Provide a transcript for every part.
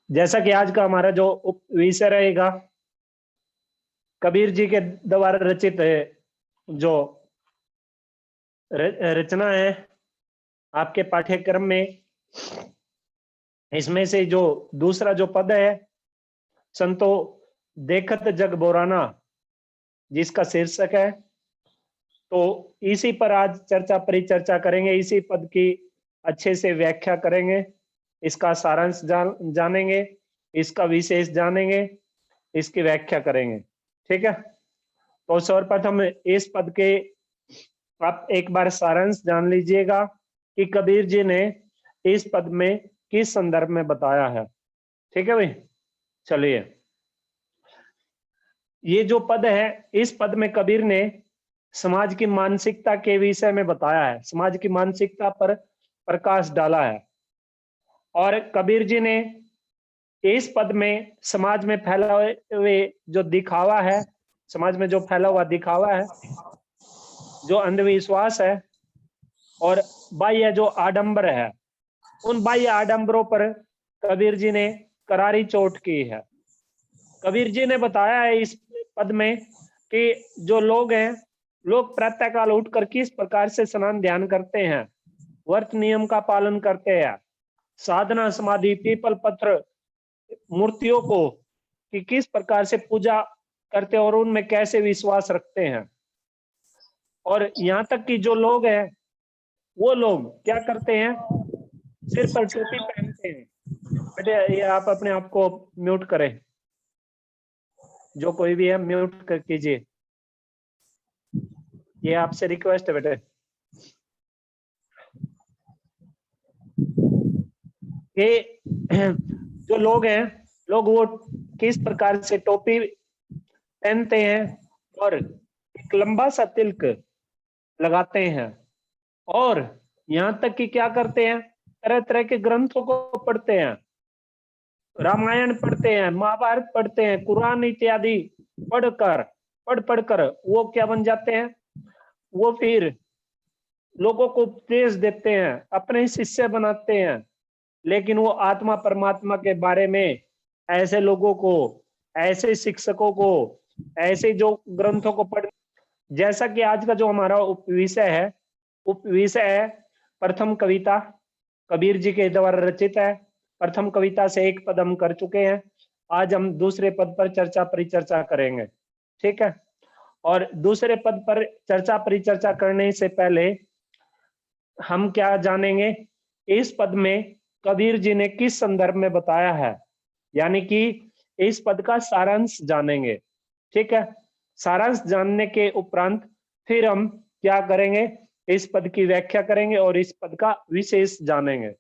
जैसा कि आज का हमारा जो विषय रहेगा, कबीर जी के द्वारा रचित जो रचना है आपके पाठ्यक्रम में, इसमें से जो दूसरा जो पद है, संतो देखत जग बोराना, जिसका शीर्षक है, तो इसी पर आज चर्चा परिचर्चा करेंगे। इसी पद की अच्छे से व्याख्या करेंगे, इसका सारांश जानेंगे, इसका विशेष जानेंगे, इसकी व्याख्या करेंगे। ठीक है, तो सर्वप्रथम इस पद के आप एक बार सारांश जान लीजिएगा कि कबीर जी ने इस पद में किस संदर्भ में बताया है। ठीक है भाई, चलिए, ये जो पद है, इस पद में कबीर ने समाज की मानसिकता के विषय में बताया है, समाज की मानसिकता पर प्रकाश डाला है। और कबीर जी ने इस पद में समाज में फैला हुए जो दिखावा है, समाज में जो फैला हुआ दिखावा है, जो अंधविश्वास है और बाह्य जो आडंबर है, उन बाह्य आडंबरों पर कबीर जी ने करारी चोट की है। कबीर जी ने बताया है इस पद में कि जो लोग हैं, लोग प्रातःकाल उठकर किस प्रकार से स्नान ध्यान करते हैं, व्रत नियम का पालन करते हैं, साधना समाधि पीपल पत्र मूर्तियों को कि किस प्रकार से पूजा करते हैं और उनमें कैसे विश्वास रखते हैं। और यहाँ तक कि जो लोग हैं, वो लोग क्या करते हैं, सिर पर टोपी पहनते हैं। बेटे ये आप अपने आप को म्यूट करें, जो कोई भी है म्यूट कर कीजिए, ये आपसे रिक्वेस्ट है बेटे। ये जो लोग हैं, लोग वो किस प्रकार से टोपी पहनते हैं और एक लंबा सा तिलक लगाते हैं, और यहाँ तक कि क्या करते हैं, तरह तरह के ग्रंथों को पढ़ते हैं, रामायण पढ़ते हैं, महाभारत पढ़ते हैं, कुरान इत्यादि पढ़कर वो क्या बन जाते हैं, वो फिर लोगों को उपदेश देते हैं, अपने शिष्य बनाते हैं। लेकिन वो आत्मा परमात्मा के बारे में ऐसे लोगों को, ऐसे शिक्षकों को, ऐसे जो ग्रंथों को पढ़, जैसा कि आज का जो हमारा उपविषय है प्रथम कविता, कबीर जी के द्वारा रचित है। प्रथम कविता से एक पद हम कर चुके हैं, आज हम दूसरे पद पर चर्चा परिचर्चा करेंगे। ठीक है, और दूसरे पद पर चर्चा परिचर्चा करने से पहले हम क्या जानेंगे, इस पद में कबीर जी ने किस संदर्भ में बताया है, यानी कि इस पद का सारांश जानेंगे। ठीक है, सारांश जानने के उपरांत फिर हम क्या करेंगे, इस पद की व्याख्या करेंगे और इस पद का विशेष जानेंगे।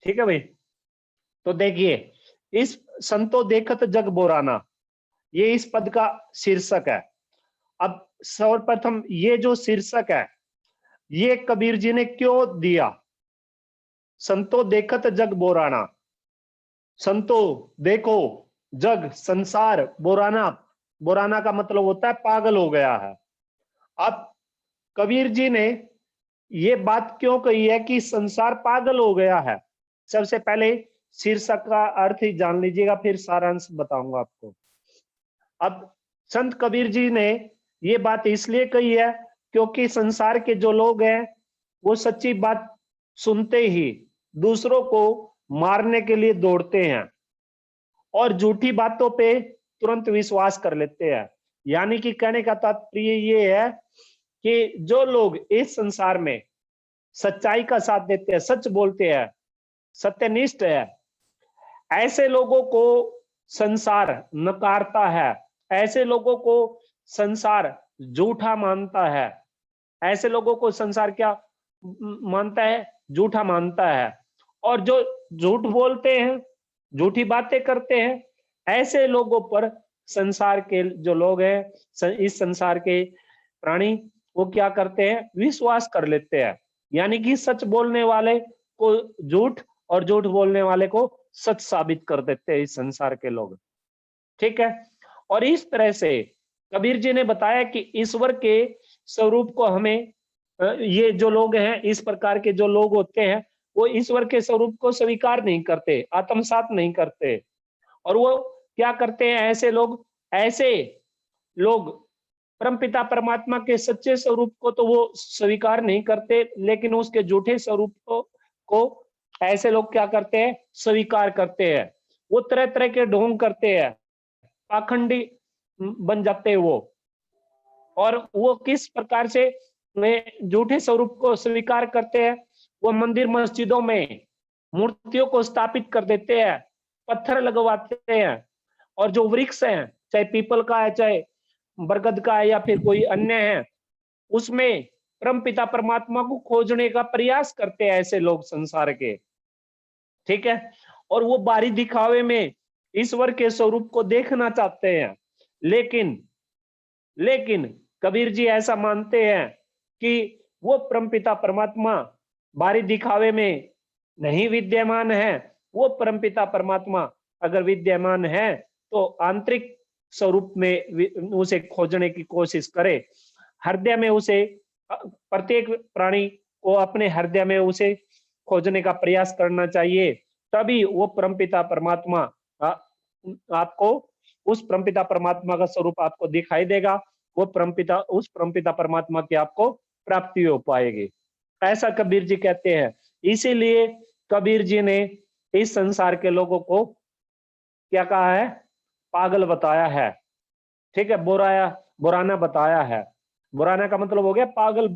ठीक है भाई, तो देखिए, इस संतो देखत जग बोराना, ये इस पद का शीर्षक है। अब सर्वप्रथम ये जो शीर्षक है, ये कबीर जी ने क्यों दिया, संतो देखत जग बोराना, संतो देखो, जग संसार, बोराना, बोराना का मतलब होता है पागल हो गया है। अब कबीर जी ने ये बात क्यों कही है कि संसार पागल हो गया है, सबसे पहले शीर्षक का अर्थ ही जान लीजिएगा, फिर सारांश बताऊंगा आपको। अब संत कबीर जी ने ये बात इसलिए कही है क्योंकि संसार के जो लोग हैं, वो सच्ची बात सुनते ही दूसरों को मारने के लिए दौड़ते हैं और झूठी बातों पे तुरंत विश्वास कर लेते हैं। यानी कि कहने का तात्पर्य ये है कि जो लोग इस संसार में सच्चाई का साथ देते हैं, सच बोलते हैं, सत्यनिष्ठ है, ऐसे लोगों को संसार नकारता है, ऐसे लोगों को संसार झूठा मानता है, ऐसे लोगों को संसार क्या मानता है, झूठा मानता है। और जो झूठ बोलते हैं, झूठी बातें करते हैं, ऐसे लोगों पर संसार के जो लोग हैं, इस संसार के प्राणी, वो क्या करते हैं, विश्वास कर लेते हैं। यानी कि सच बोलने वाले को झूठ और झूठ बोलने वाले को सच साबित कर देते हैं इस संसार के लोग। ठीक है, और इस तरह से कबीर जी ने बताया कि ईश्वर के स्वरूप को हमें, ये जो लोग हैं, इस प्रकार के जो लोग होते हैं, वो ईश्वर के स्वरूप को स्वीकार नहीं करते, आत्मसात नहीं करते। और वो क्या करते हैं, ऐसे लोग परमपिता परमात्मा के सच्चे स्वरूप को तो वो स्वीकार नहीं करते, लेकिन उसके झूठे स्वरूप को ऐसे लोग क्या करते हैं, स्वीकार करते हैं। वो तरह तरह के ढोंग करते हैं, पाखंडी बन जाते हैं वो। और वो किस प्रकार से झूठे स्वरूप को स्वीकार करते हैं, वो मंदिर मस्जिदों में मूर्तियों को स्थापित कर देते हैं, पत्थर लगवाते हैं, और जो वृक्ष हैं, चाहे पीपल का है, चाहे बरगद का है, या फिर कोई अन्य है, उसमें परमपिता परमात्मा को खोजने का प्रयास करते हैं ऐसे लोग संसार के। ठीक है, और वो बाहरी दिखावे में ईश्वर के स्वरूप को देखना चाहते हैं, लेकिन कबीर जी ऐसा मानते हैं कि वो परमपिता परमात्मा बाहरी दिखावे में नहीं विद्यमान है। वो परमपिता परमात्मा अगर विद्यमान है तो आंतरिक स्वरूप में उसे खोजने की कोशिश करे। हृदय में उसे, प्रत्येक प्राणी को अपने हृदय में उसे खोजने का प्रयास करना चाहिए, तभी वो परमपिता परमात्मा आपको, उस परमपिता परमात्मा का स्वरूप आपको दिखाई देगा। उस परमपिता परमात्मा की आपको प्राप्ति हो पाएगी, ऐसा कबीर जी कहते हैं। इसीलिए कबीर जी ने इस संसार के लोगों को क्या कहा है, पागल बताया है। ठीक है, बुराना बताया है। बुराना का मतलब हो गया पागल।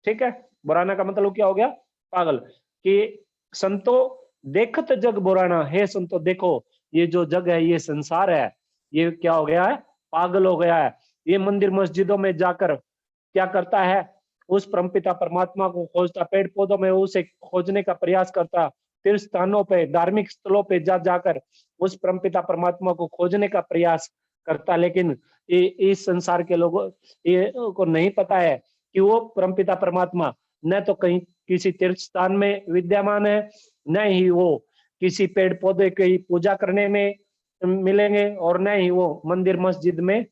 ठीक है, बुराना का मतलब क्या हो गया, पागल। कि संतो देखत जग बुराना, हे संतो देखो ये जो जग है, ये संसार है, ये क्या हो गया है, पागल हो गया है। ये मंदिर मस्जिदों में जाकर क्या करता है, उस परमपिता परमात्मा को खोजता, पेड़ पौधों में उसे खोजने का प्रयास करता, तीर्थ स्थानों पे, धार्मिक स्थलों पे जाकर उस परमपिता परमात्मा को खोजने का प्रयास करता। लेकिन इस संसार के लोगों ये को नहीं पता है कि वो परमपिता परमात्मा न तो कहीं किसी तीर्थ स्थान में विद्यमान है, न ही वो किसी पेड़ पौधे की पूजा करने में मिलेंगे, और न ही वो मंदिर मस्जिद में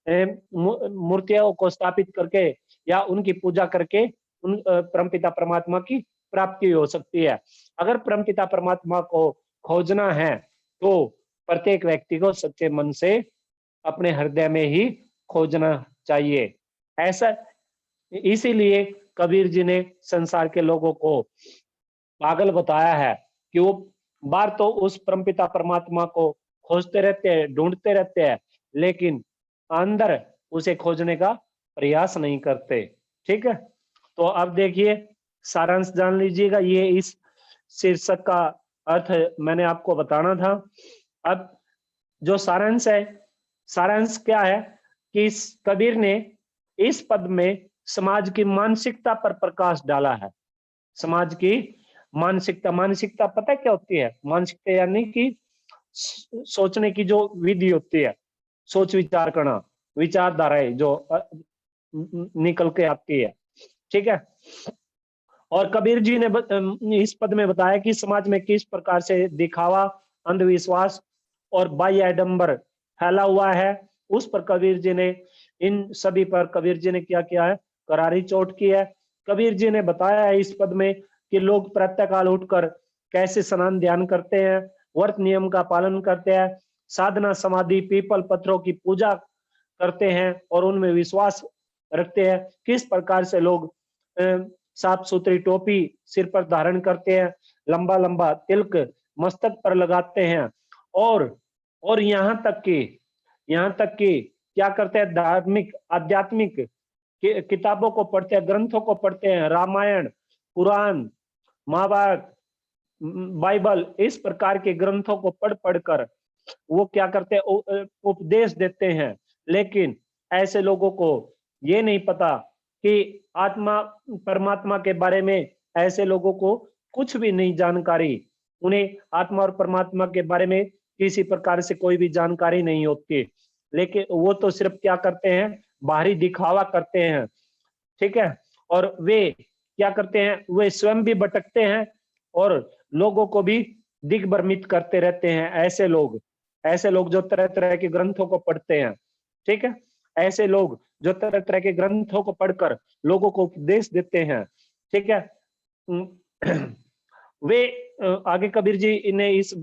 मूर्तियों को स्थापित करके या उनकी पूजा करके उन परमपिता परमात्मा की प्राप्ति हो सकती है। अगर परमपिता परमात्मा को खोजना है तो प्रत्येक व्यक्ति को सच्चे मन से अपने हृदय में ही खोजना चाहिए। ऐसा, इसीलिए कबीर जी ने संसार के लोगों को पागल बताया है कि वो बाहर तो उस परमपिता परमात्मा को खोजते रहते हैं, ढूंढते रहते हैं, लेकिन अंदर उसे खोजने का प्रयास नहीं करते। ठीक है, तो अब देखिए सारांश जान लीजिएगा, ये इस शीर्षक का अर्थ मैंने आपको बताना था। अब जो सारांश है, सारांश क्या है कि कबीर ने इस पद में समाज की मानसिकता पर प्रकाश डाला है। समाज की मानसिकता पता है क्या होती है, मानसिकता यानी कि सोचने की जो विधि होती है, सोच विचार करना, विचारधाराएं जो निकल के आती है। ठीक है, और कबीर जी ने इस पद में बताया कि समाज में किस प्रकार से दिखावा, अंधविश्वास और बाह्य आडंबर फैला हुआ है। उस पर कबीर जी ने, इन सभी पर कबीर जी ने क्या किया है, करारी चोट की है। कबीर जी ने बताया है इस पद में कि लोग प्रातःकाल उठकर कैसे स्नान ध्यान करते हैं, व्रत नियम का पालन करते हैं, साधना समाधि पीपल पत्थरों की पूजा करते हैं और उनमें विश्वास रखते हैं। किस प्रकार से लोग साफ सुथरी टोपी सिर पर धारण करते हैं, लंबा लंबा तिलक मस्तक पर लगाते हैं, और यहाँ तक कि क्या करते हैं, धार्मिक आध्यात्मिक किताबों को पढ़ते हैं, ग्रंथों को पढ़ते हैं, रामायण, पुराण, महाभारत, बाइबल, इस प्रकार के ग्रंथों को पढ़कर वो क्या करते हैं, उपदेश देते हैं। लेकिन ऐसे लोगों को ये नहीं पता कि आत्मा परमात्मा के बारे में ऐसे लोगों को कुछ भी नहीं जानकारी, उन्हें आत्मा और परमात्मा के बारे में किसी प्रकार से कोई भी जानकारी नहीं होती। लेकिन वो तो सिर्फ क्या करते हैं, बाहरी दिखावा करते हैं। ठीक है, और वे क्या करते हैं, वे स्वयं भी भटकते हैं और लोगों को भी दिग्भ्रमित करते रहते हैं। ऐसे लोग जो तरह तरह के ग्रंथों को पढ़ते हैं। ठीक है, ऐसे लोग जो तरह तरह के ग्रंथों को पढ़कर लोगों को उपदेश देते हैं। ठीक है, वे आगे कबीर जी ने इस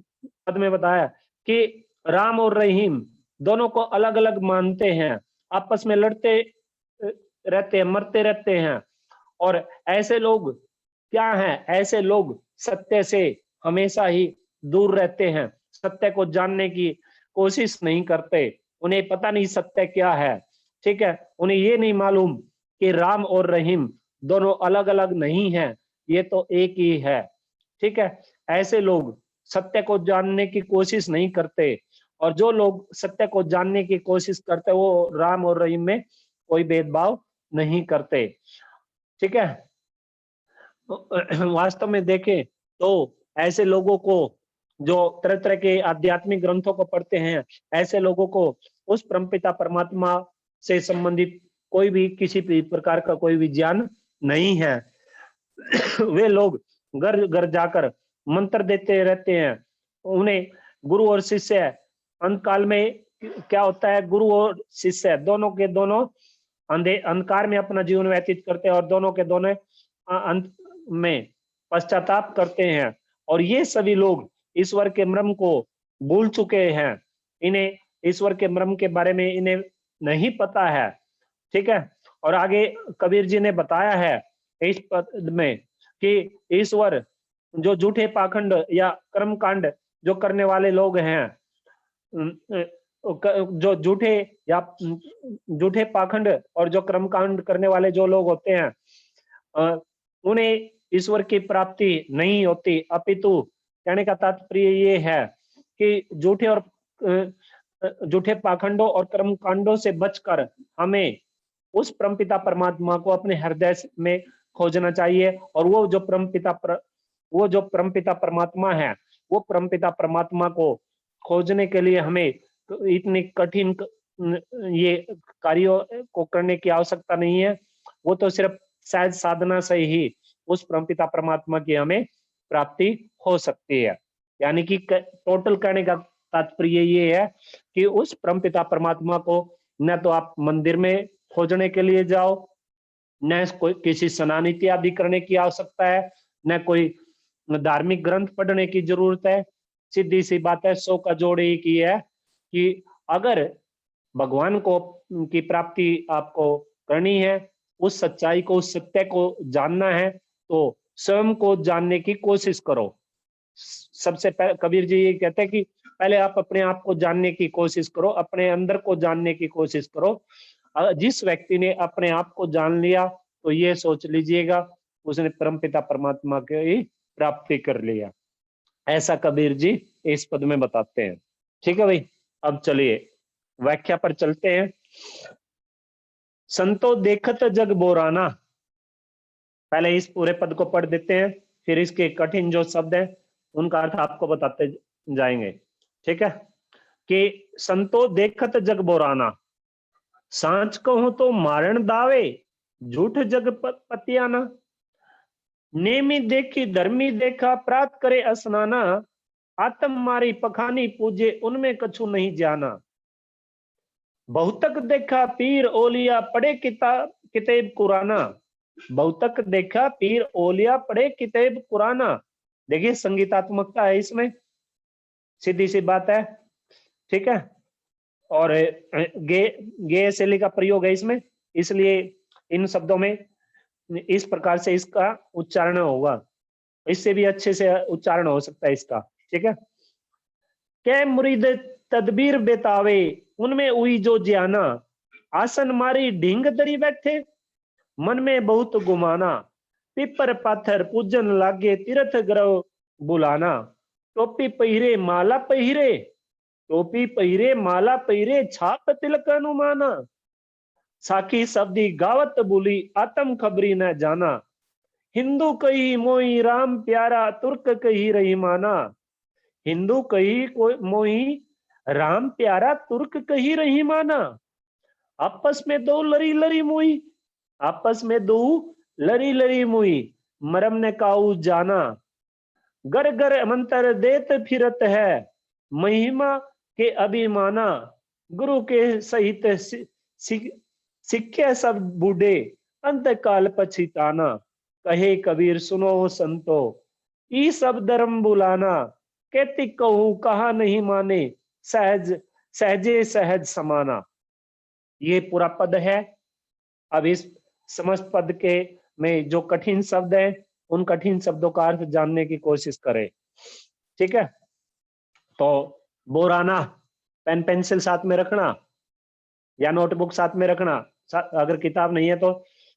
पद में बताया कि राम और रहीम दोनों को अलग अलग मानते हैं, आपस में लड़ते रहते हैं, मरते रहते हैं। और ऐसे लोग क्या हैं? ऐसे लोग सत्य से हमेशा ही दूर रहते हैं, सत्य को जानने की कोशिश नहीं करते, उन्हें पता नहीं सत्य क्या है। ठीक है, उन्हें ये नहीं मालूम कि राम और रहीम दोनों अलग अलग नहीं है, ये तो एक ही है। ठीक है, ऐसे लोग सत्य को जानने की कोशिश नहीं करते, और जो लोग सत्य को जानने की कोशिश करते वो राम और रहीम में कोई भेदभाव नहीं करते। ठीक है, वास्तव में देखें तो ऐसे लोगों को, जो तरह तरह के आध्यात्मिक ग्रंथों को पढ़ते हैं, ऐसे लोगों को उस परमपिता परमात्मा से संबंधित कोई भी किसी भी प्रकार का कोई भी ज्ञान नहीं है। वे लोग घर घर जाकर मंत्र देते रहते हैं। उन्हें गुरु और शिष्य, अंत काल में क्या होता है, गुरु और शिष्य दोनों के दोनों अंधकार में अपना जीवन व्यतीत करते हैं, और दोनों के दोनों अंत में पश्चाताप करते हैं। और ये सभी लोग ईश्वर के मर्म को भूल चुके हैं, इन्हें ईश्वर के मर्म के बारे में इन्हें नहीं पता है। ठीक है, और आगे कबीर जी ने बताया है इस पद में कि ईश्वर, जो झूठे पाखंड या कर्म कांड जो करने वाले लोग हैं, जो झूठे पाखंड और जो कर्म कांड करने वाले जो लोग होते हैं, उन्हें ईश्वर की प्राप्ति नहीं होती, अपितु कहने का तात्पर्य ये है कि झूठे पाखंडों और कर्म कांडों से बचकर हमें उस परमपिता परमात्मा को अपने हृदय में खोजना चाहिए। और वो जो परमपिता परमात्मा है, वो परमपिता परमात्मा को खोजने के लिए हमें इतनी कठिन ये कार्यों को करने की आवश्यकता नहीं है। वो तो सिर्फ शायद साधना से ही उस परमपिता परमात्मा की हमें प्राप्ति हो सकती है। यानी कि टोटल कहने का तात्पर्य ये है कि उस परमपिता परमात्मा को न तो आप मंदिर में खोजने के लिए जाओ, न कोई किसी स्नान इत्यादि करने की आवश्यकता है, न कोई धार्मिक ग्रंथ पढ़ने की जरूरत है। सीधी सी बात है, 100 का जोड़ एक ही है कि अगर भगवान को की प्राप्ति आपको करनी है, उस सच्चाई को, उस सत्य को जानना है, तो स्वयं को जानने की कोशिश करो। सबसे पहले कबीर जी ये कहते हैं कि पहले आप अपने आप को जानने की कोशिश करो, अपने अंदर को जानने की कोशिश करो। जिस व्यक्ति ने अपने आप को जान लिया तो ये सोच लीजिएगा उसने परमपिता परमात्मा की प्राप्ति कर लिया, ऐसा कबीर जी इस पद में बताते हैं। ठीक है भाई, अब चलिए व्याख्या पर चलते हैं। संतो देखत जग बोराना, पहले इस पूरे पद को पढ़ देते हैं, फिर इसके कठिन जो शब्द हैं उनका अर्थ आपको बताते जाएंगे। ठीक है, कि संतो देखत जग बोराना, सांच कहूं तो मारण दावे, झूठ जग पतियाना, नेमी देखी धर्मी देखा, प्रात करे स्नाना, आत्म मारी पखानी पूजे, उनमें कछु नहीं जाना। बहुतक देखा पीर ओलिया, पढ़े किताब कुराना, बहुतक देखा पीर ओलिया, पढ़े किताब कुराना। देखिए संगीतात्मकता है इसमें, सीधी सी बात है। ठीक है, और गे शैली का प्रयोग है इसमें, इसलिए इन शब्दों में इस प्रकार से इसका उच्चारण होगा, इससे भी अच्छे से उच्चारण हो सकता है इसका। ठीक है, कै मुरीद तदबीर बेतावे, उनमें हुई जो ज्ञाना, आसन मारी ढींग दरी बैठे, मन में बहुत गुमाना, पिपर पाथर पूजन लागे, तीर्थ ग्रह बुलाना, टोपी पहिरे माला पहिरे, टोपी पहिरे माला पहिरे, छाप तिलक अनुमाना, साखी शब्दी गावत बोली, आत्म खबरी न जाना, हिंदू कही मोई राम प्यारा, तुर्क कही रहीमाना, हिंदू कही कोई मोई राम प्यारा, तुर्क कही रहीमाना, आपस में दो लरी लरी मुई, आपस में दो लरी लरी मुई, मरम ने काऊ जाना, गर गर मंत्र देत फिरत है, महिमा के अभिमाना, गुरु के सहित सिक्खे सब बूढ़े, अंत काल पछिताना, कहे कबीर सुनो संतो, ई सब धर्म बुलाना, कहती कहूं कहा नहीं माने, सहज सहजे सहज समाना। ये पूरा पद है। अब इस समस्त पद के में जो कठिन शब्द है, उन कठिन शब्दों का अर्थ जानने की कोशिश करें। ठीक है, तो बोराना, पेन पेंसिल साथ में रखना या नोटबुक साथ में रखना, अगर किताब नहीं है तो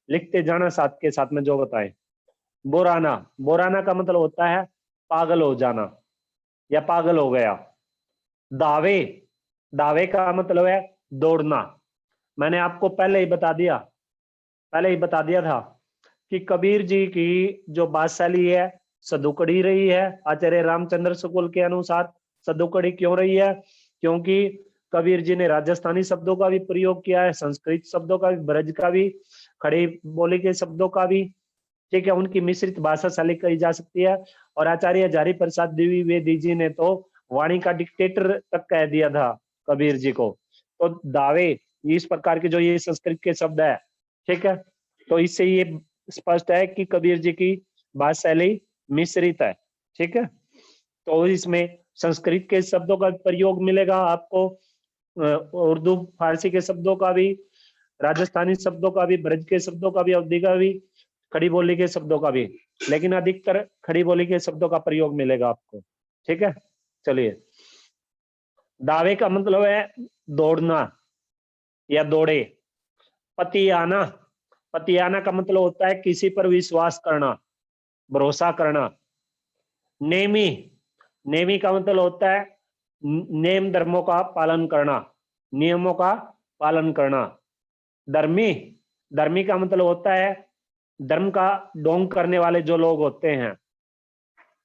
लिखते जाना साथ के साथ में जो बताए। बोराना, बोराना का मतलब होता है पागल हो जाना या पागल हो गया। दावे, दावे का मतलब है दौड़ना। मैंने आपको पहले ही बता दिया था कि कबीर जी की जो बादशाही है सदुकड़ी रही है। आचार्य रामचंद्र शुक्ल के अनुसार सदुकड़ी क्यों रही है? क्योंकि कबीर जी ने राजस्थानी शब्दों का भी प्रयोग किया है, संस्कृत शब्दों का भी, ब्रज का भी, खड़ी बोली के शब्दों का भी। ठीक है, उनकी मिश्रित भाषा शैली कही जा सकती है। और आचार्य हजारी प्रसाद द्विवेदी जी ने तो वाणी का डिक्टेटर तक कह दिया था कबीर जी को। तो दावे, इस प्रकार के जो ये संस्कृत के शब्द है, ठीक है, तो इससे ये स्पष्ट है कि कबीर जी की भाषा शैली मिश्रित है। ठीक है, तो इसमें संस्कृत के शब्दों का प्रयोग मिलेगा आपको, उर्दू फारसी के शब्दों का भी, राजस्थानी शब्दों का भी, ब्रज के शब्दों का भी, अवधि का भी, खड़ी बोली के शब्दों का भी, लेकिन अधिकतर खड़ी बोली के शब्दों का प्रयोग मिलेगा आपको। ठीक है, चलिए। दावे का मतलब है दौड़ना या दौड़े। पतियाना, पतियाना का मतलब होता है किसी पर विश्वास करना, भरोसा करना। नेमी, नेमी का मतलब होता है नेम धर्मों का पालन करना, नियमों का पालन करना। धर्मी, धर्मी का मतलब होता है धर्म का ढोंग करने वाले जो लोग होते हैं।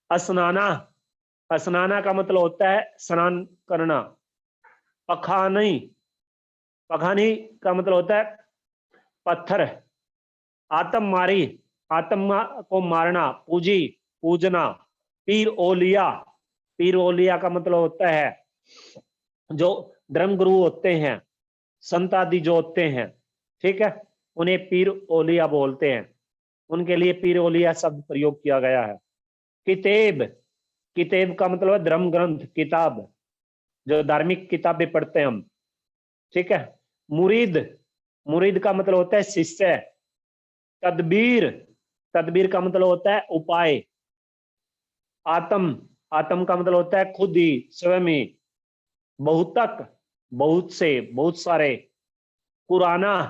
स्नाना, स्नाना का मतलब होता है स्नान करना। पखानी, पखानी का मतलब होता है पत्थर। आत्म मारी, आत्मा को मारना, पूजी, पूजना। पीर ओलिया, पीर ओलिया का मतलब होता है जो धर्म गुरु होते हैं, संत आदि जो होते हैं, ठीक है, उन्हें पीर ओलिया बोलते हैं। उनके लिए पीर ओलिया शब्द प्रयोग किया गया है। किताब, किताब का मतलब है धर्म ग्रंथ, किताब, जो धार्मिक किताबें पढ़ते हैं हम। ठीक है, मुरीद, मुरीद का मतलब होता है शिष्य। तदबीर, तदबीर का मतलब होता है उपाय। आत्म, आत्म का मतलब होता है खुद ही, स्वयं ही। बहुतक, बहुत से, बहुत सारे। कुराना,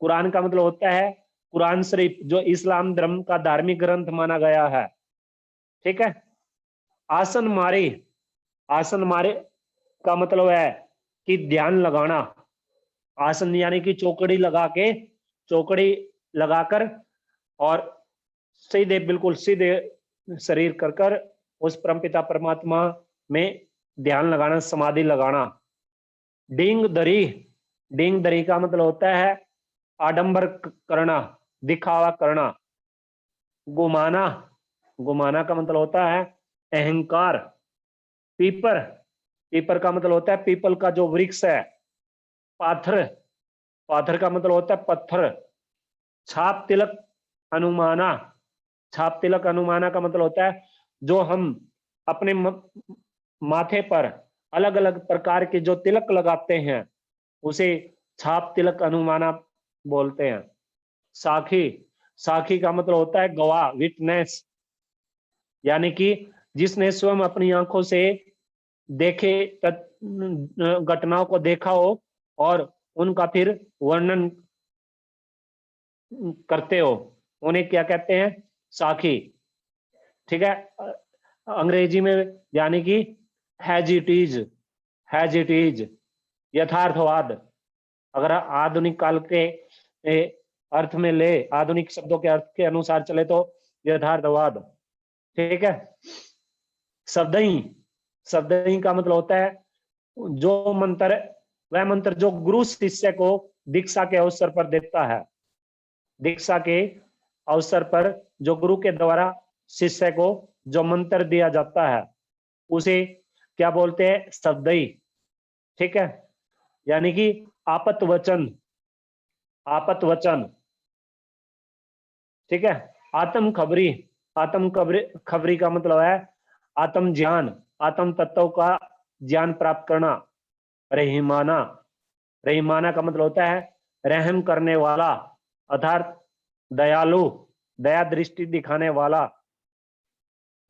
कुरान का मतलब होता है कुरान शरीफ, जो इस्लाम धर्म का धार्मिक ग्रंथ माना गया है। ठीक है, आसन मारे, आसन मारे का मतलब है कि ध्यान लगाना। आसन यानी कि चौकड़ी लगा के, चौकड़ी लगाकर और सीधे, बिल्कुल सीधे शरीर कर कर उस परमपिता परमात्मा में ध्यान लगाना, समाधि लगाना। डींग दरी, डींग दरी का मतलब होता है आडंबर करना, दिखावा करना। गुमाना, गुमाना का मतलब होता है अहंकार। पीपर, पीपर का मतलब होता है पीपल का जो वृक्ष है। पाथर, पाथर का मतलब होता है पत्थर। छाप तिलक अनुमाना, छाप तिलक अनुमाना का मतलब होता है जो हम अपने माथे पर अलग अलग प्रकार के जो तिलक लगाते हैं, उसे छाप तिलक अनुमाना बोलते हैं। साखी, साखी का मतलब होता है गवाह, विटनेस, यानी कि जिसने स्वयं अपनी आंखों से देखे घटनाओं को देखा हो और उनका फिर वर्णन करते हो, उन्हें क्या कहते हैं? साखी। ठीक है, अंग्रेजी में यानी कि has it is, has it is, यथार्थवाद। अगर आधुनिक काल के अर्थ में ले, आधुनिक शब्दों के अर्थ के अनुसार चले तो यथार्थवाद। ठीक है, शब्दही, शब्दही का मतलब होता है जो मंत्र, वह मंत्र जो गुरु शिष्य को दीक्षा के अवसर पर देता है। दीक्षा के अवसर पर जो गुरु के द्वारा शिष्य को जो मंत्र दिया जाता है, उसे क्या बोलते हैं? शब्दही। ठीक है, यानी कि आपत वचन, आपत वचन। ठीक है, आत्म खबरी, आत्म खबरी, खबरी का मतलब है आत्म ज्ञान, आत्म तत्व का ज्ञान प्राप्त करना। रहीमाना, रहीमाना का मतलब होता है रहम करने वाला, अर्थात दयालु, दया दृष्टि दिखाने वाला।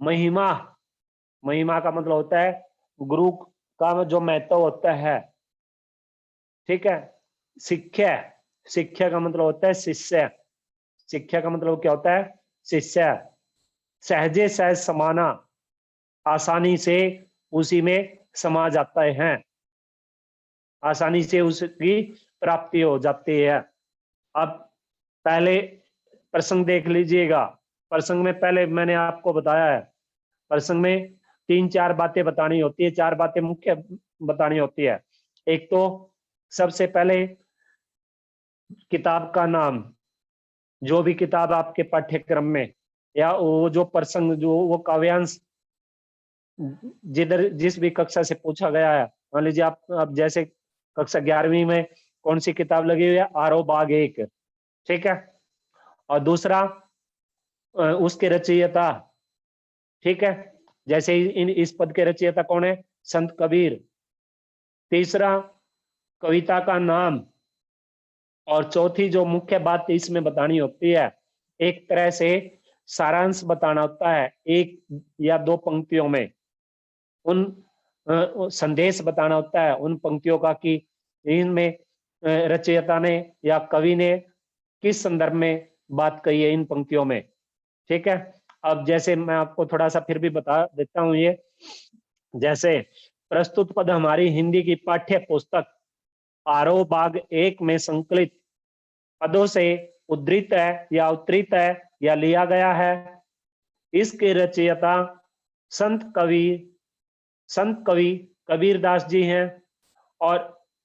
महिमा, महिमा का मतलब होता है गुरु का जो महत्व होता है, ठीक है। शिक्षा, शिक्षा का मतलब होता है शिष्य, शिक्षा का मतलब क्या होता है शिष्य। सहजे सहज समाना, आसानी से उसी में समा जाता है, आसानी से उसकी प्राप्ति हो जाती है। अब पहले प्रसंग देख लीजिएगा। प्रसंग में पहले मैंने आपको बताया है, प्रसंग में 3-4 बातें बतानी होती है, 4 बातें मुख्य बतानी होती है। एक तो सबसे पहले किताब का नाम, जो भी किताब आपके पाठ्यक्रम में या वो जो प्रसंग, जो वो काव्यांश जिधर जिस भी कक्षा से पूछा गया है, मान लीजिए आप अब जैसे कक्षा 11वीं में कौन सी किताब लगी हुई है, आरो बाग 1, ठीक है। और दूसरा उसके रचयिता, ठीक है, जैसे इन इस पद के रचयिता कौन है, संत कबीर। तीसरा कविता का नाम, और चौथी जो मुख्य बात इसमें बतानी होती है, एक तरह से सारांश बताना होता है 1 या 2 पंक्तियों में, उन संदेश बताना होता है उन पंक्तियों का कि इनमें रचयिता ने या कवि ने किस संदर्भ में बात कही है इन पंक्तियों में, ठीक है। अब जैसे मैं आपको थोड़ा सा फिर भी बता देता हूं, ये जैसे प्रस्तुत पद हमारी हिंदी की पाठ्य पुस्तक आरोह बाग 1 में संकलित पदों से उद्धृत है या उत्तरित है या लिया गया है। इसके रचयिता संत कवि कबीरदास जी हैं, और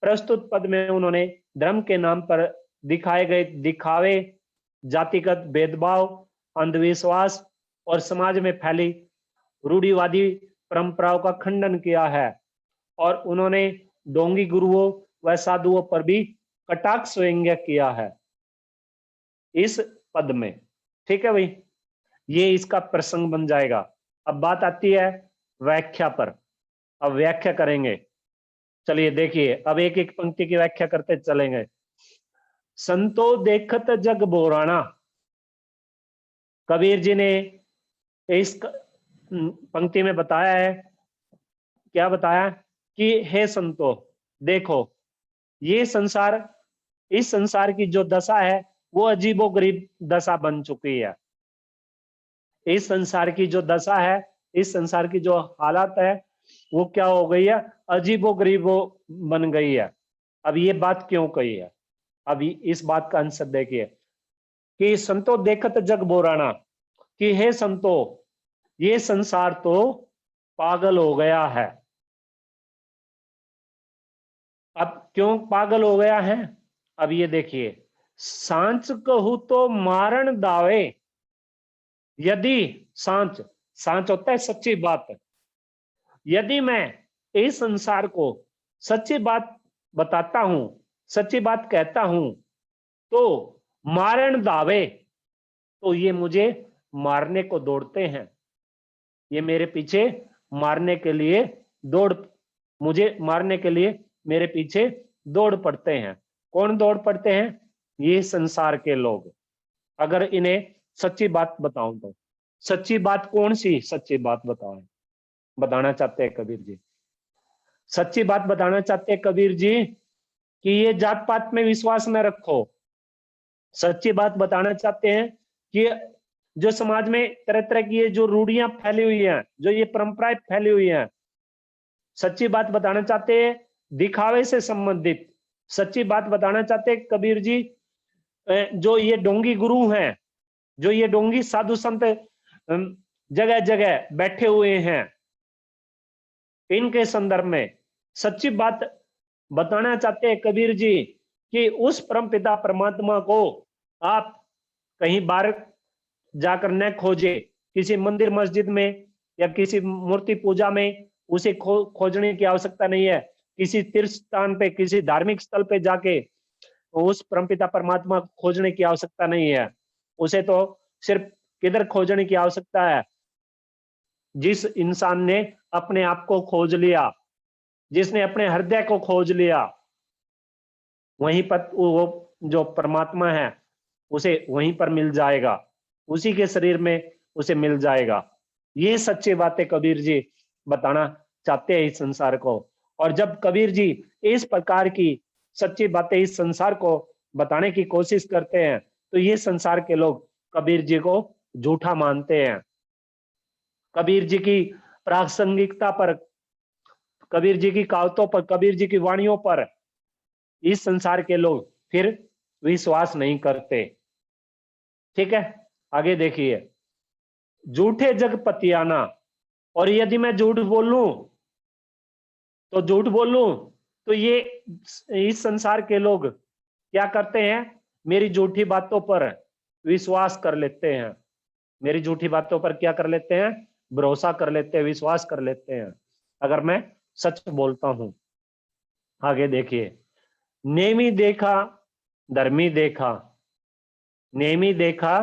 प्रस्तुत पद में उन्होंने धर्म के नाम पर दिखाए गए दिखावे, जातिगत भेदभाव, अंधविश्वास और समाज में फैली रूढ़िवादी परंपराओं का खंडन किया है। और उन्होंने डोंगी गुरुओं व साधुओं पर भी कटाक्ष व्यंग्य किया है इस पद में, ठीक है भाई। ये इसका प्रसंग बन जाएगा। अब बात आती है व्याख्या पर, अब व्याख्या करेंगे। चलिए देखिए, अब एक एक पंक्ति की व्याख्या करते चलेंगे। संतो देखत जग बोराना, कबीर जी ने इस पंक्ति में बताया है, क्या बताया कि हे संतो देखो, ये संसार, इस संसार की जो दशा है वो अजीबोगरीब दशा बन चुकी है। इस संसार की जो दशा है, इस संसार की जो हालत है वो क्या हो गई है, अजीबोगरीब बन गई है। अब ये बात क्यों कही है, अब इस बात का आंसर देखिए कि संतो देखत जग बोराना, कि हे संतो ये संसार तो पागल हो गया है। अब क्यों पागल हो गया है, अब ये देखिए, सांच कहू तो मारण दावे, यदि सांच, सांच होता है सच्ची बात, यदि मैं इस संसार को सच्ची बात बताता हूं, सच्ची बात कहता हूं, तो मारण दावे, तो ये मुझे मारने को दौड़ते हैं, ये मेरे पीछे मारने के लिए दौड़, मुझे मारने के लिए मेरे पीछे दौड़ पड़ते हैं। कौन दौड़ पड़ते हैं, ये संसार के लोग। अगर इन्हें सच्ची बात बताऊं तो, सच्ची बात कौन सी सच्ची बात बताना चाहते हैं कबीर जी, सच्ची बात बताना चाहते हैं कबीर जी कि ये जात पात में विश्वास न रखो। सच्ची बात बताना चाहते हैं कि जो समाज में तरह तरह की ये जो रूढ़ियां फैली हुई हैं, जो ये परंपराएं फैली हुई हैं, सच्ची बात बताना चाहते हैं दिखावे से संबंधित। सच्ची बात बताना चाहते हैं कबीर जी, जो ये डोंगी गुरु हैं, जो ये डोंगी साधु संत जगह जगह बैठे हुए हैं, इनके संदर्भ में सच्ची बात बताना चाहते हैं कबीर जी कि उस परमपिता परमात्मा को आप कहीं बाहर जाकर न खोजे, किसी मंदिर मस्जिद में या किसी मूर्ति पूजा में उसे खोजने की आवश्यकता नहीं है। किसी तीर्थ स्थान पे, किसी धार्मिक स्थल पे जाके उस परमपिता परमात्मा को खोजने की आवश्यकता नहीं है। उसे तो सिर्फ किधर खोजने की आवश्यकता है, जिस इंसान ने अपने आप को खोज लिया, जिसने अपने हृदय को खोज लिया, वहीं पर वो जो परमात्मा है उसे वहीं पर मिल जाएगा, उसी के शरीर में उसे मिल जाएगा। ये सच्ची बातें कबीर जी बताना चाहते हैं इस संसार को। और जब कबीर जी इस प्रकार की सच्ची बातें इस संसार को बताने की कोशिश करते हैं तो ये संसार के लोग कबीर जी को झूठा मानते हैं। कबीर जी की प्रासंगिकता पर, कबीर जी की कहावतों पर, कबीर जी की वाणियों पर इस संसार के लोग फिर विश्वास नहीं करते। ठीक है, आगे देखिए। झूठे जग पतियाना, और यदि मैं झूठ बोलूं तो ये इस संसार के लोग क्या करते हैं, मेरी झूठी बातों पर विश्वास कर लेते हैं। मेरी झूठी बातों पर क्या कर लेते हैं, भरोसा कर लेते हैं, विश्वास कर लेते हैं, अगर मैं सच बोलता हूं। आगे देखिए। नेमी देखा धर्मी देखा, नेमी देखा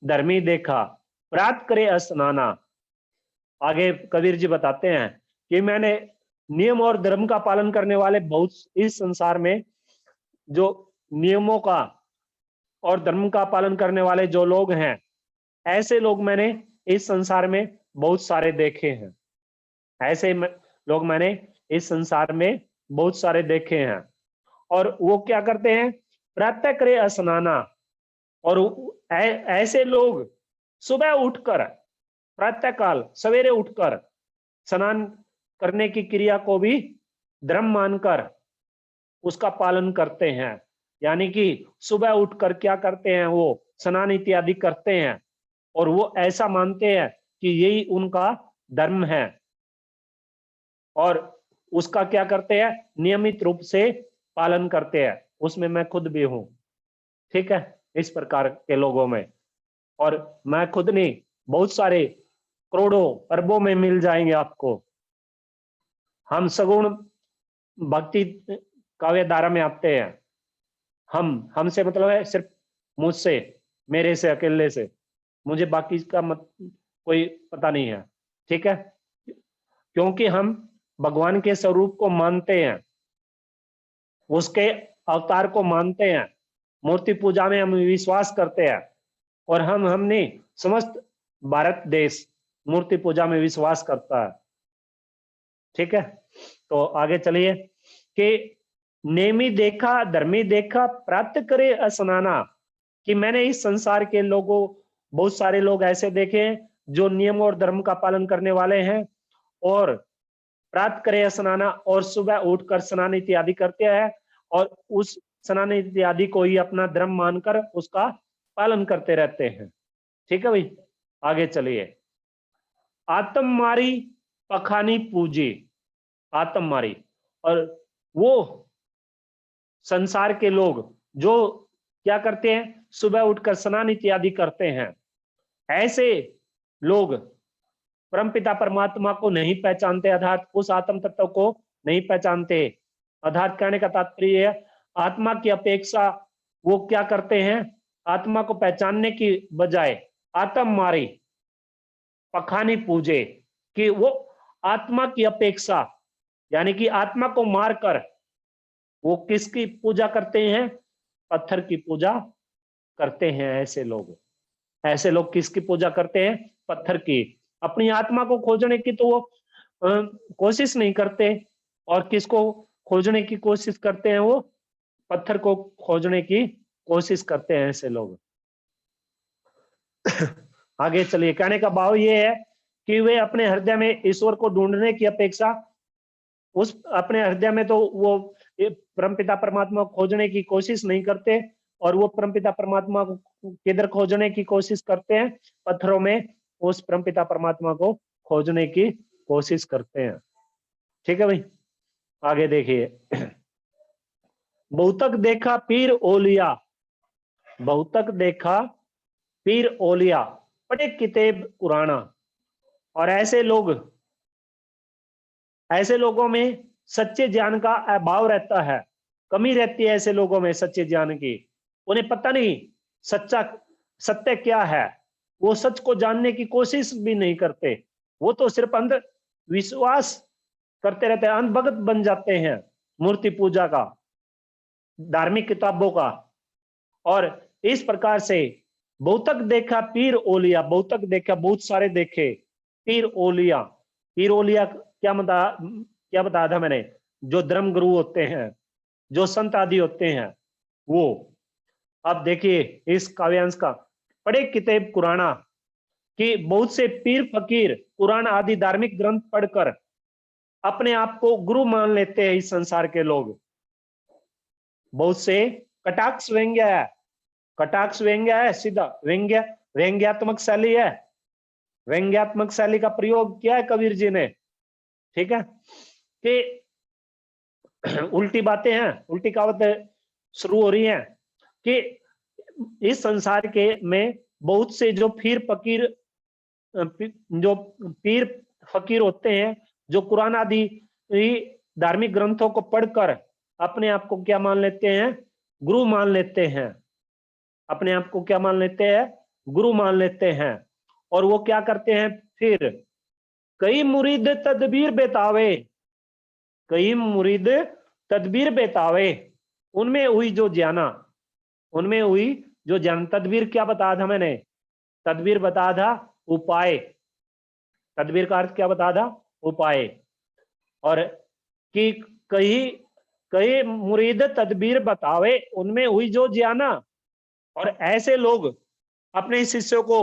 धर्मी देखा, प्रात करे स्नाना। आगे कबीर जी बताते हैं कि मैंने नियम और धर्म का पालन करने वाले बहुत इस संसार में, जो नियमों का और धर्म का पालन करने वाले जो लोग हैं, ऐसे लोग मैंने इस संसार में बहुत सारे देखे हैं। ऐसे लोग मैंने इस संसार में बहुत सारे देखे हैं। और वो क्या करते हैं, प्रातः करे स्नाना, और ऐसे लोग सुबह उठकर, प्रातः काल सवेरे उठकर स्नान करने की क्रिया को भी धर्म मानकर उसका पालन करते हैं। यानी कि सुबह उठकर क्या करते हैं, वो स्नान इत्यादि करते हैं, और वो ऐसा मानते हैं कि यही उनका धर्म है, और उसका क्या करते हैं, नियमित रूप से पालन करते हैं। उसमें मैं खुद भी हूं। ठीक है, इस प्रकार के लोगों में, और मैं खुद नहीं, बहुत सारे करोड़ों अरबों में मिल जाएंगे आपको। हम सगुण भक्ति काव्य धारा में आते हैं। हमसे मतलब है सिर्फ मुझसे, मेरे से, अकेले से, मुझे बाकी का कोई पता नहीं है। ठीक है, क्योंकि हम भगवान के स्वरूप को मानते हैं, उसके अवतार को मानते हैं, मूर्ति पूजा में हम विश्वास करते हैं, और हमने समस्त भारत देश मूर्ति पूजा में विश्वास करता है। ठीक है, तो आगे चलिए कि नेमी देखा धर्मी देखा, प्राप्त करे स्नाना, कि मैंने इस संसार के लोगों, बहुत सारे लोग ऐसे देखे हैं जो नियम और धर्म का पालन करने वाले हैं, और प्राप्त करे स्नाना, और सुबह उठकर स्नान इत्यादि करते हैं, और उस स्नान इत्यादि को ही अपना धर्म मानकर उसका पालन करते रहते हैं। ठीक है भाई, आगे चलिए। आत्म मारी पखानी पूजी, आत्म मारी, और वो संसार के लोग जो क्या करते हैं, सुबह उठकर स्नान इत्यादि करते हैं, ऐसे लोग परमपिता परमात्मा को नहीं पहचानते, अर्थात उस आत्म तत्व को नहीं पहचानते। अर्थात कहने का तात्पर्य है, आत्मा की अपेक्षा वो क्या करते हैं, आत्मा को पहचानने की बजाय आत्म मारी पखानी पूजे, कि वो आत्मा की अपेक्षा, यानी कि आत्मा को मारकर वो किसकी पूजा करते हैं, पत्थर की पूजा करते हैं। ऐसे लोग किसकी पूजा करते हैं, पत्थर की। अपनी आत्मा को खोजने की तो वो कोशिश नहीं करते, और किसको खोजने की कोशिश करते हैं, वो पत्थर को खोजने की कोशिश करते हैं ऐसे लोग। आगे चलिए, कहने का भाव ये है कि वे अपने हृदय में ईश्वर को ढूंढने की अपेक्षा, उस अपने हृदय में तो वो परमपिता परमात्मा को खोजने की कोशिश नहीं करते, और वो परमपिता परमात्मा को किधर खोजने की कोशिश करते हैं, पत्थरों में उस परमपिता परमात्मा को खोजने की कोशिश करते हैं। ठीक है भाई, आगे देखिए। बहुतक देखा पीर ओलिया, बहुतक देखा पीर ओलिया, पढ़े किताब कुराना, और ऐसे लोगों में सच्चे ज्ञान का अभाव रहता है, कमी रहती है ऐसे लोगों में सच्चे ज्ञान की। उन्हें पता नहीं सत्य क्या है, वो सच को जानने की कोशिश भी नहीं करते, वो तो सिर्फ विश्वास करते रहते हैं, अंधभगत बन जाते हैं मूर्ति पूजा का, धार्मिक किताबों का। और इस प्रकार से बहुतक देखा पीर ओलिया, बहुतक देखा बहुत सारे देखे पीर ओलिया। पीर ओलिया क्या बताया था मैंने, जो धर्म गुरु होते हैं, जो संत आदि होते हैं वो। अब देखिए इस काव्यांश का, पढ़े किताब कुराना कि बहुत से पीर फकीर कुरान आदि धार्मिक ग्रंथ पढ़कर अपने आप को गुरु मान लेते हैं। इस संसार के लोग बहुत से कटाक्ष व्यंग्य है, कटाक्ष व्यंग्य है, सीधा व्यंग्य, व्यंग्यात्मक शैली है, व्यंग्यात्मक शैली का प्रयोग किया है कबीर जी ने। ठीक है कि उल्टी बातें हैं, उल्टी कहावतें शुरू हो रही हैं कि इस संसार के में बहुत से जो जो पीर फकीर होते हैं, जो कुरान आदि धार्मिक ग्रंथों को पढ़कर अपने आप को क्या मान लेते हैं, गुरु मान लेते हैं। अपने आप को क्या मान लेते हैं, गुरु मान लेते हैं। और वो क्या करते हैं फिर, कई मुरीद तदबीर बेतावे, कई मुरीद तदबीर बेतावे, उनमें हुई जो ज्ञाना, उनमें हुई जो ज्ञान। तदबीर क्या बताया था मैंने, तदबीर बताया था उपाय, तदबीर का अर्थ क्या बताया था, उपाय। और कि कई कई मुरीद तदबीर बतावे, उनमें हुई जो ज्ञाना। और ऐसे लोग अपने शिष्यों को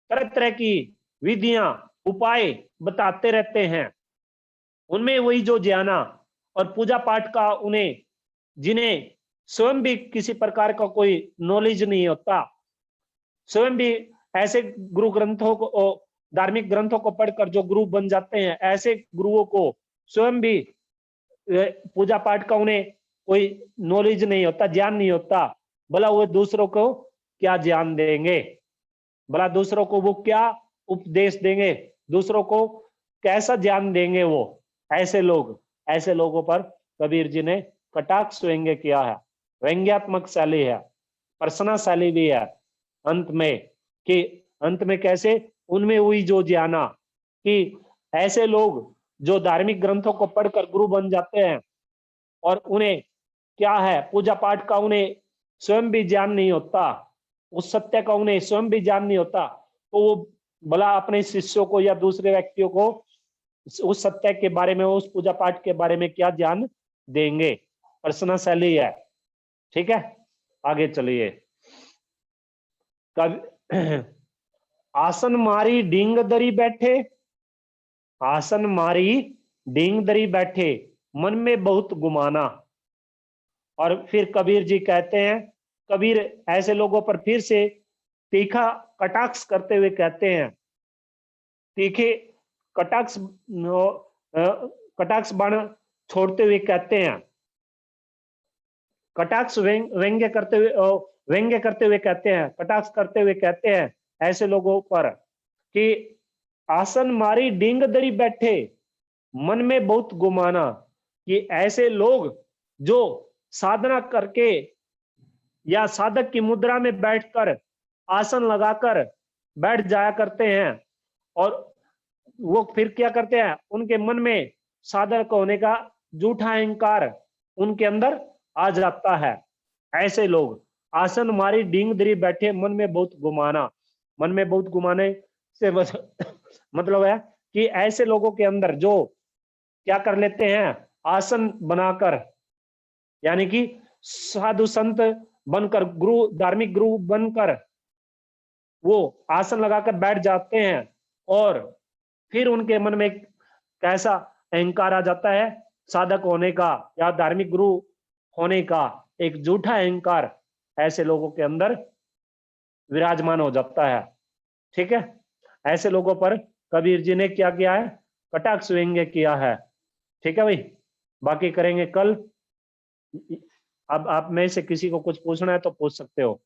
तरह तरह की विधियां उपाय बताते रहते हैं, उनमें वही जो ज्ञाना। और पूजा पाठ का उन्हें, जिन्हें स्वयं भी किसी प्रकार का कोई नॉलेज नहीं होता, स्वयं भी ऐसे गुरु ग्रंथों को, धार्मिक ग्रंथों को पढ़कर जो गुरु बन जाते हैं, ऐसे गुरुओं को स्वयं भी पूजा पाठ का उन्हें कोई नॉलेज नहीं होता, ज्ञान नहीं होता। भला वो दूसरों को क्या ज्ञान देंगे, भला दूसरों को वो क्या उपदेश देंगे, दूसरों को कैसा ज्ञान देंगे वो। ऐसे लोग, ऐसे लोगों पर कबीर जी ने कटाक्ष व्यंग्य किया है, व्यंग्यात्मक शैली है, प्रश्ना शैली भी है अंत में। कि अंत में कैसे, उनमें हुई जो ज्ञाना, कि ऐसे लोग जो धार्मिक ग्रंथों को पढ़कर गुरु बन जाते हैं और उन्हें क्या है, पूजा पाठ का उन्हें स्वयं भी ज्ञान नहीं होता, उस सत्य का उन्हें स्वयं भी ज्ञान नहीं होता, तो वो भला अपने शिष्यों को या दूसरे व्यक्तियों को उस सत्य के बारे में, उस पूजा पाठ के बारे में क्या ज्ञान देंगे। प्रश्न शैली है। ठीक है, आगे चलिए। कब आसन मारी डींग दरी बैठे, आसन मारी डींग दरी बैठे, मन में बहुत गुमाना। और फिर कबीर जी कहते हैं, कबीर ऐसे लोगों पर फिर से तीखा कटाक्ष करते हुए कहते हैं, तीखे कटाक्ष कटाक्ष बाण छोड़ते हुए कहते हैं, कटाक्ष व्यंग्य करते हुए कहते हैं, कटाक्ष करते हुए कहते हैं ऐसे लोगों पर कि आसन मारी डींग दरी बैठे, मन में बहुत गुमाना। कि ऐसे लोग जो साधना करके या साधक की मुद्रा में बैठकर आसन लगाकर बैठ जाया करते हैं, और वो फिर क्या करते हैं, उनके मन में साधक होने का झूठा अहंकार उनके अंदर आ जाता है। ऐसे लोग आसन मारी डींग दरी बैठे, मन में बहुत गुमाना। मन में बहुत गुमाने से मतलब है कि ऐसे लोगों के अंदर जो क्या कर लेते हैं, आसन बनाकर, यानी कि साधु संत बनकर, गुरु धार्मिक गुरु बनकर वो आसन लगाकर बैठ जाते हैं, और फिर उनके मन में कैसा अहंकार आ जाता है, साधक होने का या धार्मिक गुरु होने का एक झूठा अहंकार ऐसे लोगों के अंदर विराजमान हो जाता है। ठीक है, ऐसे लोगों पर कबीर जी ने क्या किया है, कटाक्ष व्यंग्य किया है। ठीक है भाई, बाकी करेंगे कल। अब आप में से किसी को कुछ पूछना है तो पूछ सकते हो।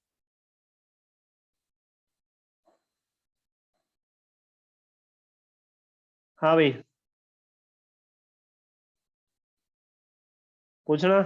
हाँ भाई, पूछना।